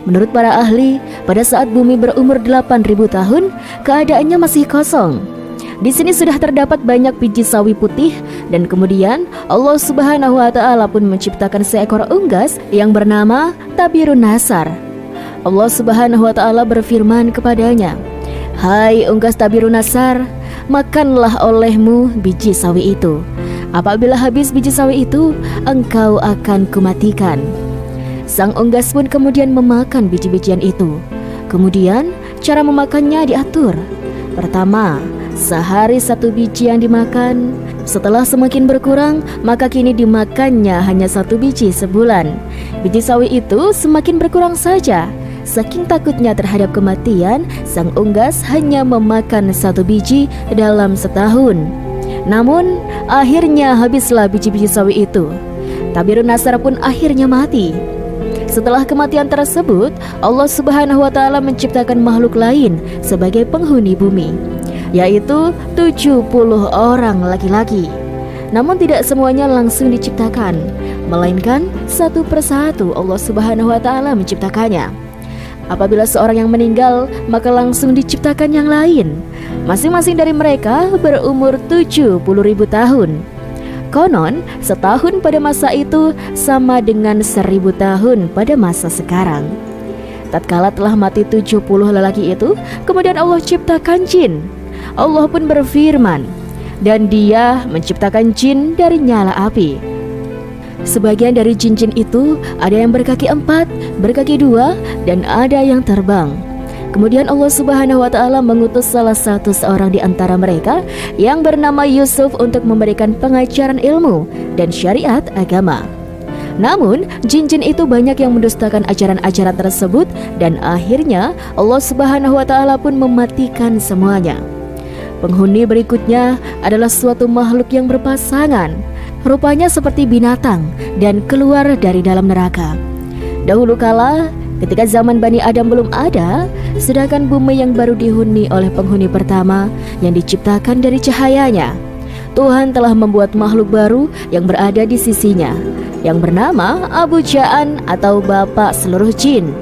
Menurut para ahli, pada saat bumi berumur 8.000 tahun, keadaannya masih kosong. Di sini sudah terdapat banyak biji sawi putih, dan kemudian Allah Subhanahu wa Ta'ala pun menciptakan seekor unggas yang bernama Tabirun Nasar. Allah Subhanahu wa Ta'ala berfirman kepadanya, "Hai unggas Tabirun Nasar, makanlah olehmu biji sawi itu. Apabila habis biji sawi itu, engkau akan kumatikan." Sang unggas pun kemudian memakan biji-bijian itu. Kemudian cara memakannya diatur. Pertama, sehari 1 biji yang dimakan. Setelah semakin berkurang, maka kini dimakannya hanya 1 biji sebulan. Biji sawi itu semakin berkurang saja. Saking takutnya terhadap kematian, sang unggas hanya memakan 1 biji dalam setahun. Namun, akhirnya habislah biji-biji sawi itu. Tabirun Nasar pun akhirnya mati. Setelah kematian tersebut, Allah Subhanahu wa Ta'ala menciptakan makhluk lain sebagai penghuni bumi, yaitu 70 orang laki-laki. Namun tidak semuanya langsung diciptakan, melainkan satu persatu Allah Subhanahu wa Ta'ala menciptakannya. Apabila seorang yang meninggal, maka langsung diciptakan yang lain. Masing-masing dari mereka berumur 70.000 tahun. Konon, setahun pada masa itu sama dengan 1000 tahun pada masa sekarang. Tatkala telah mati 70 lelaki itu, kemudian Allah ciptakan jin. Allah pun berfirman, "Dan Dia menciptakan jin dari nyala api." Sebagian dari jin-jin itu ada yang berkaki 4, berkaki 2, dan ada yang terbang. Kemudian Allah Subhanahu wa Ta'ala mengutus salah satu seorang di antara mereka yang bernama Yusuf untuk memberikan pengajaran ilmu dan syariat agama. Namun, jin-jin itu banyak yang mendustakan ajaran-ajaran tersebut, dan akhirnya Allah Subhanahu wa Ta'ala pun mematikan semuanya. Penghuni berikutnya adalah suatu makhluk yang berpasangan. Rupanya seperti binatang dan keluar dari dalam neraka. Dahulu kala, ketika zaman Bani Adam belum ada, sedangkan bumi yang baru dihuni oleh penghuni pertama yang diciptakan dari cahayanya, Tuhan telah membuat makhluk baru yang berada di sisinya, yang bernama Abu Ja'an atau Bapak Seluruh Jin.